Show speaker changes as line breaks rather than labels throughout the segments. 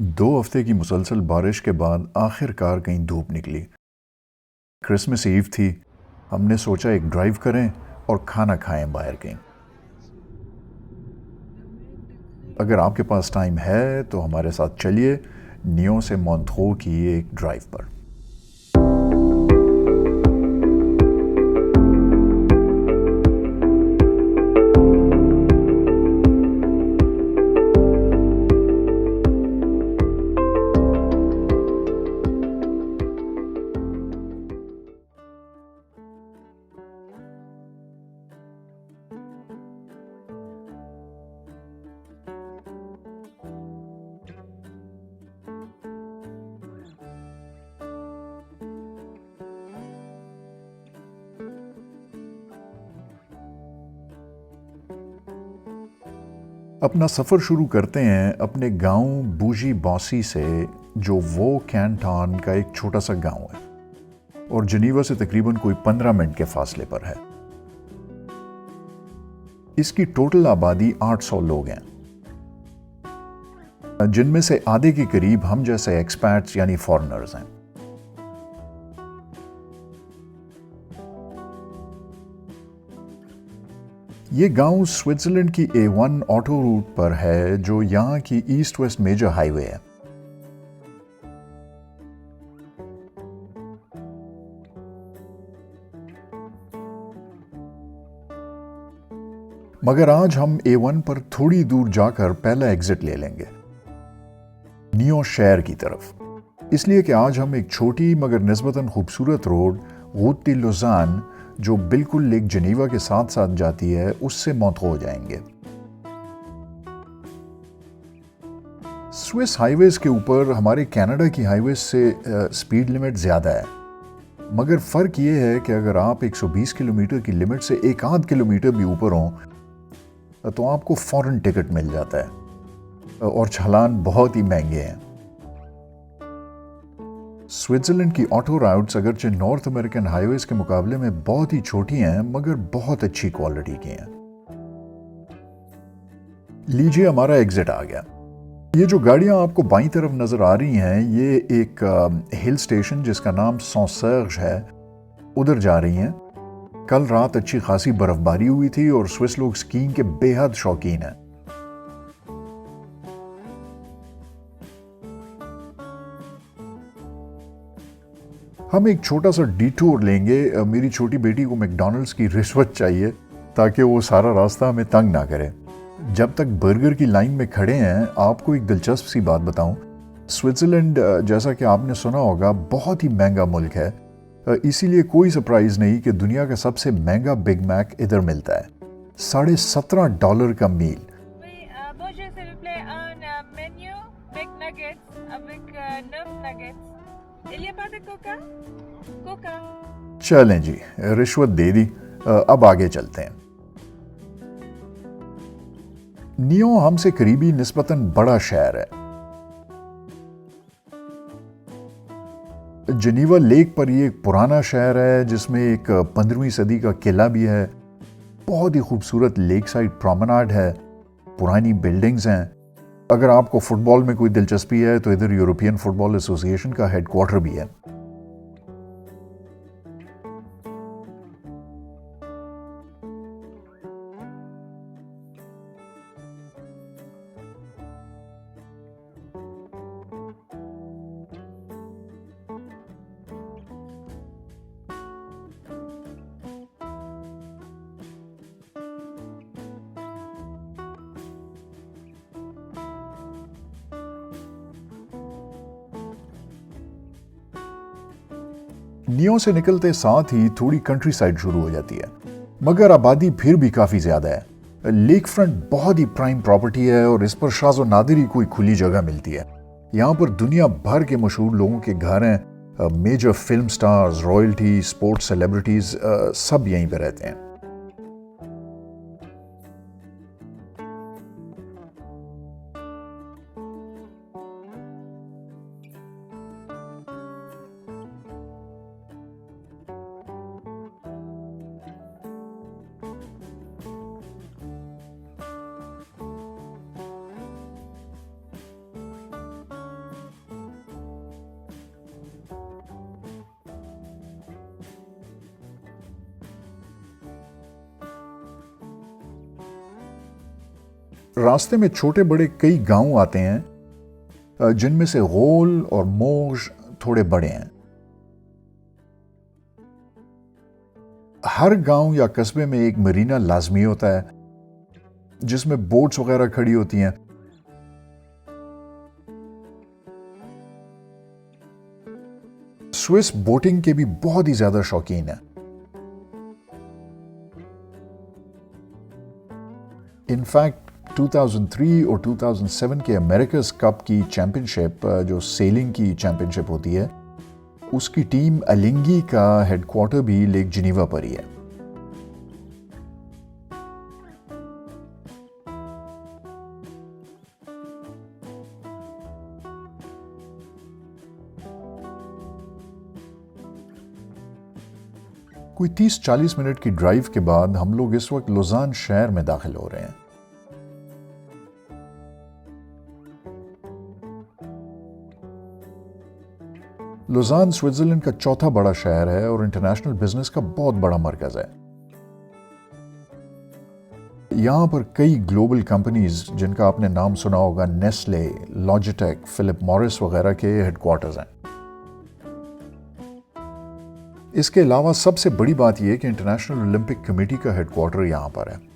2 हफ्ते की मुसलसल बारिश के बाद आखिरकार कहीं धूप निकली। क्रिसमस ईव थी। हमने सोचा एक ड्राइव करें और खाना खाएं बाहर कहीं। अगर आपके पास टाइम है तो हमारे साथ चलिए नियो से मॉन्ट्रो की एक ड्राइव पर। अपना सफ़र शुरू करते हैं अपने गांव बूजी बॉसी से, जो वो कैंटन का एक छोटा सा गांव है और जिनीवा से तकरीबन कोई 15 मिनट के फासले पर है। इसकी टोटल आबादी 800 लोग हैं, जिनमें से आधे के करीब हम जैसे एक्सपैट्स यानी फॉरेनर्स हैं। ये गांव स्विट्जरलैंड की A1 ऑटो रूट पर है, जो यहां की ईस्ट वेस्ट मेजर हाईवे है। मगर आज हम A1 पर थोड़ी दूर जाकर पहला एग्जिट ले लेंगे नियो शहर की तरफ, इसलिए कि आज हम एक छोटी मगर निस्बतन खूबसूरत रोड रूट डी लुज़ान, जो बिल्कुल लेक जिनीवा के साथ साथ जाती है, उससे मॉन्ट्रो हो जाएंगे। स्विस हाईवेज के ऊपर हमारे कनाडा की हाईवेज से स्पीड लिमिट ज़्यादा है, मगर फ़र्क ये है कि अगर आप 120 किलोमीटर की लिमिट से एक आध किलोमीटर भी ऊपर हों तो आपको फ़ौरन टिकट मिल जाता है और चालान बहुत ही महंगे हैं। स्विट्जरलैंड की ऑटो राउट्स अगरचे नॉर्थ अमेरिकन हाईवेज के मुकाबले में बहुत ही छोटी हैं, मगर बहुत अच्छी क्वालिटी की हैं। लीजिए हमारा एग्जिट आ गया। ये जो गाड़ियां आपको बाईं तरफ नजर आ रही हैं, ये एक हिल स्टेशन जिसका नाम सॉन्सर्ज है, उधर जा रही हैं। कल रात अच्छी खासी बर्फबारी हुई थी और स्विस लोग स्कीइंग के बेहद शौकीन हैं। हम एक छोटा सा डिटूर लेंगे। मेरी छोटी बेटी को मैकडॉनल्ड्स की रिश्वत चाहिए ताकि वो सारा रास्ता हमें तंग ना करे। जब तक बर्गर की लाइन में खड़े हैं, आपको एक दिलचस्प सी बात बताऊं। स्विट्जरलैंड, जैसा कि आपने सुना होगा, बहुत ही महंगा मुल्क है। इसीलिए कोई सरप्राइज नहीं कि दुनिया का सबसे महंगा बिग मैक इधर मिलता है। $17.5 का मील। चलें जी, रिश्वत दे दी। अब आगे चलते हैं। नियो हमसे करीबी निस्बतन बड़ा शहर है। जिनीवा लेक पर यह एक पुराना शहर है, जिसमें एक 15वीं सदी का किला भी है। बहुत ही खूबसूरत लेक साइड प्रोमेनाड है, पुरानी बिल्डिंग्स हैं। अगर आपको फुटबॉल में कोई दिलचस्पी है तो इधर यूरोपियन फुटबॉल एसोसिएशन का हेडक्वार्टर भी है। नियो से निकलते साथ ही थोड़ी कंट्री साइड शुरू हो जाती है, मगर आबादी फिर भी काफी ज्यादा है। लेक फ्रंट बहुत ही प्राइम प्रॉपर्टी है और इस पर शाज़ो नादिर ही कोई खुली जगह मिलती है। यहाँ पर दुनिया भर के मशहूर लोगों के घर हैं। Major film stars, royalty, sports celebrities सब यहीं पर रहते हैं। रास्ते में छोटे बड़े कई गांव आते हैं जिनमें से गोल और मोज थोड़े बड़े हैं। हर गांव या कस्बे में एक मरीना लाजमी होता है जिसमें बोट्स वगैरह खड़ी होती हैं। स्विस बोटिंग के भी बहुत ही ज्यादा शौकीन है। इनफैक्ट 2003 और 2007 के अमेरिकाज कप की चैंपियनशिप, जो सेलिंग की चैंपियनशिप होती है, उसकी टीम अलिंगी का हेडक्वार्टर भी लेक जिनीवा पर ही है। कोई 30-40 मिनट की ड्राइव के बाद हम लोग इस वक्त लुज़ान शहर में दाखिल हो रहे हैं। लुज़ान स्विट्जरलैंड का चौथा बड़ा शहर है और इंटरनेशनल बिजनेस का बहुत बड़ा मरकज है। यहां पर कई ग्लोबल कंपनीज जिनका आपने नाम सुना होगा, नेस्ले, लॉजिटेक, फिलिप मॉरिस वगैरह के हेडक्वार्टर्स हैं। इसके अलावा सबसे बड़ी बात यह कि इंटरनेशनल ओलंपिक कमेटी का हेडक्वार्टर यहां पर है।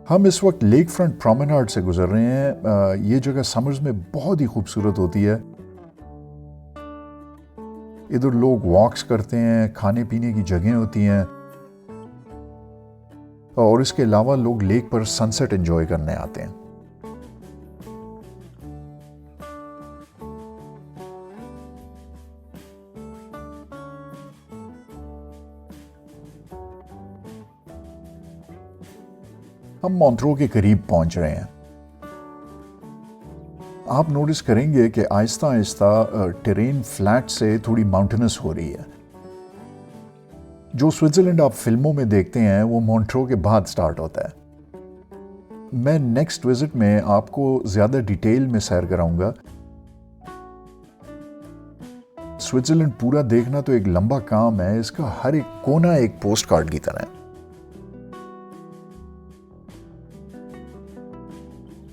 हम इस वक्त लेक फ्रंट प्रोमेनाड से गुजर रहे हैं। ये जगह समर्स में बहुत ही खूबसूरत होती है। इधर लोग वॉक्स करते हैं, खाने पीने की जगह होती हैं और इसके अलावा लोग लेक पर सनसेट एंजॉय करने आते हैं। हम मॉन्ट्रो के करीब पहुंच रहे हैं। आप नोटिस करेंगे कि आहिस्ता आहिस्ता टेरेन फ्लैट से थोड़ी माउंटेनस हो रही है। जो स्विट्जरलैंड आप फिल्मों में देखते हैं वो मॉन्ट्रो के बाद स्टार्ट होता है। मैं नेक्स्ट विजिट में आपको ज्यादा डिटेल में सैर कराऊंगा। स्विट्जरलैंड पूरा देखना तो एक लंबा काम है। इसका हर एक कोना एक पोस्ट कार्ड की तरह है।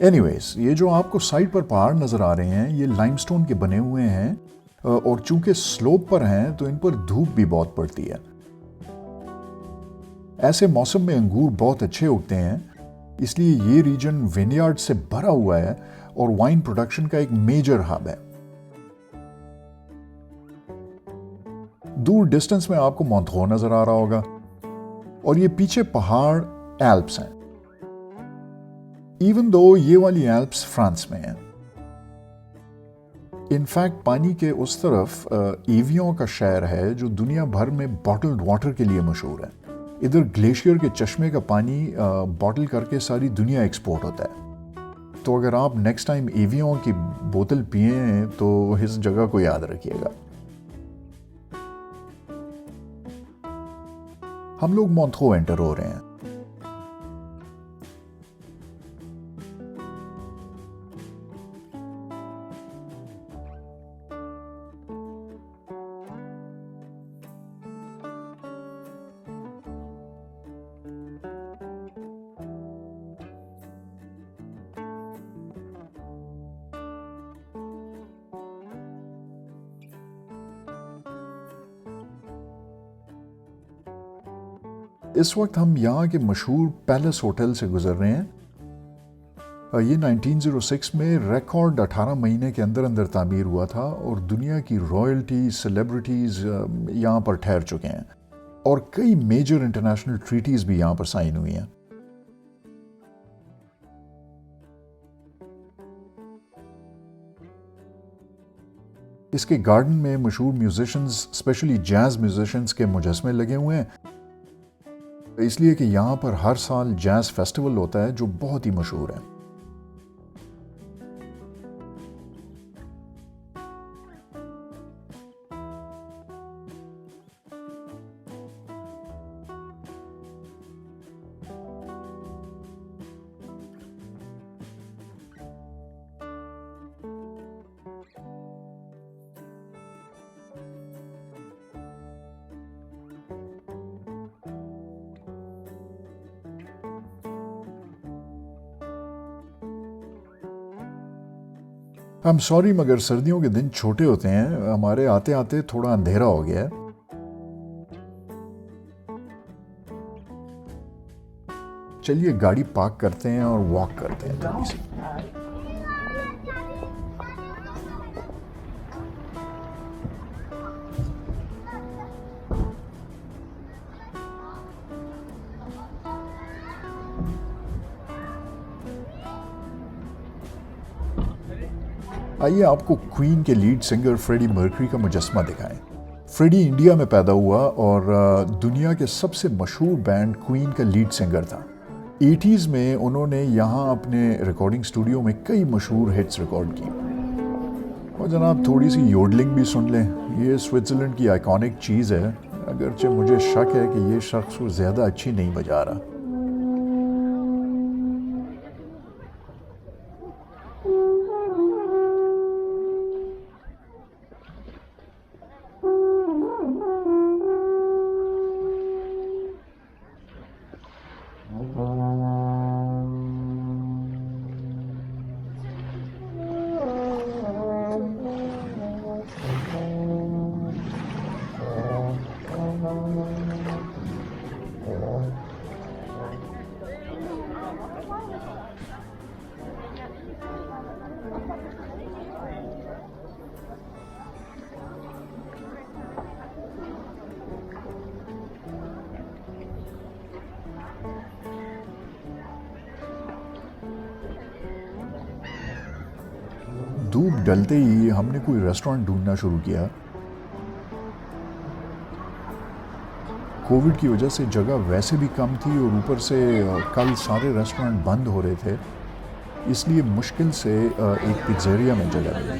एनीवेज, ये जो आपको साइड पर पहाड़ नजर आ रहे हैं ये लाइमस्टोन के बने हुए हैं और चूंकि स्लोप पर हैं तो इन पर धूप भी बहुत पड़ती है। ऐसे मौसम में अंगूर बहुत अच्छे उगते हैं, इसलिए ये रीजन विनयार्ड से भरा हुआ है और वाइन प्रोडक्शन का एक मेजर हब है। दूर डिस्टेंस में आपको मॉन्ट्रो नजर आ रहा होगा और ये पीछे पहाड़ एल्प्स हैं। इवन दो ये वाली एल्प्स फ्रांस में है। इनफैक्ट पानी के उस तरफ एवियों का शहर है जो दुनिया भर में बॉटल्ड वाटर के लिए मशहूर है। इधर ग्लेशियर के चश्मे का पानी बॉटल करके सारी दुनिया एक्सपोर्ट होता है। तो अगर आप नेक्स्ट टाइम एवियों की बोतल पिए तो इस जगह को याद रखिएगा। हम लोग मॉन्ट्रो एंटर हो रहे हैं। इस वक्त हम यहाँ के मशहूर पैलेस होटल से गुजर रहे हैं। ये 1906 में रिकॉर्ड 18 महीने के अंदर अंदर तामीर हुआ था और दुनिया की रॉयल्टी, सेलिब्रिटीज यहाँ पर ठहर चुके हैं और कई मेजर इंटरनेशनल ट्रीटीज भी यहाँ पर साइन हुई हैं। इसके गार्डन में मशहूर म्यूजिशियंस, स्पेशली जैज म्यूजिशियंस के मुजस्मे लगे हुए हैं, इसलिए कि यहाँ पर हर साल जैज फेस्टिवल होता है जो बहुत ही मशहूर है। I'm सॉरी मगर सर्दियों के दिन छोटे होते हैं, हमारे आते आते थोड़ा अंधेरा हो गया है। चलिए गाड़ी पार्क करते हैं और वॉक करते हैं थोड़ी सी। आइए आपको क्वीन के लीड सिंगर फ्रेडी मर्क्यूरी का मुजस्समा दिखाएं। फ्रेडी इंडिया में पैदा हुआ और दुनिया के सबसे मशहूर बैंड क्वीन का लीड सिंगर था। 80s में उन्होंने यहाँ अपने रिकॉर्डिंग स्टूडियो में कई मशहूर हिट्स रिकॉर्ड की। और जनाब थोड़ी सी योडलिंग भी सुन लें, ये स्विट्ज़रलैंड की आइकॉनिक चीज़ है, अगरचे मुझे शक है कि ये शख्स ज़्यादा अच्छी नहीं बजा रहा। धूप ढलते ही हमने कोई रेस्टोरेंट ढूंढना शुरू किया। कोविड की वजह से जगह वैसे भी कम थी और ऊपर से कल सारे रेस्टोरेंट बंद हो रहे थे, इसलिए मुश्किल से एक पिज़्ज़ेरिया में जगह मिली।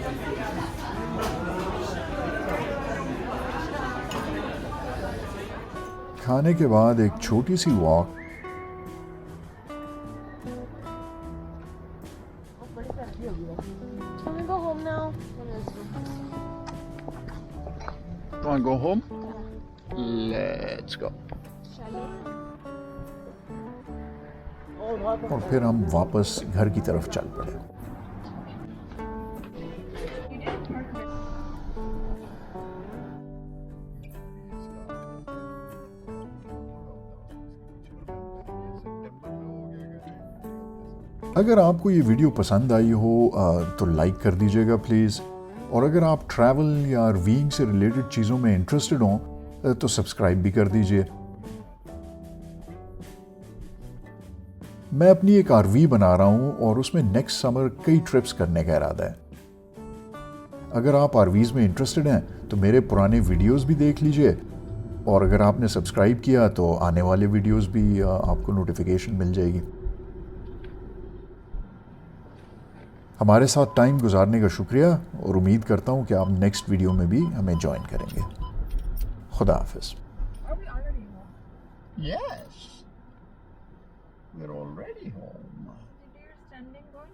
खाने के बाद एक छोटी सी walk,
Can we go home now?
You want to go home? Let's go. और फिर हम वापस घर की तरफ चल पड़े। अगर आपको ये वीडियो पसंद आई हो तो लाइक कर दीजिएगा प्लीज़, और अगर आप ट्रैवल या आरवीइंग से रिलेटेड चीज़ों में इंटरेस्टेड हों तो सब्सक्राइब भी कर दीजिए। मैं अपनी एक आरवी बना रहा हूँ और उसमें नेक्स्ट समर कई ट्रिप्स करने का इरादा है। अगर आप आरवीज़ में इंटरेस्टेड हैं तो मेरे पुराने वीडियोस भी देख लीजिए, और अगर आपने सब्सक्राइब किया तो आने वाले वीडियोस भी आपको नोटिफिकेशन मिल जाएगी। हमारे साथ टाइम गुजारने का शुक्रिया, और उम्मीद करता हूँ कि आप नेक्स्ट वीडियो में भी हमें ज्वाइन करेंगे। खुदा हाफिज़।
Yes, we're already home.
Did your standing going?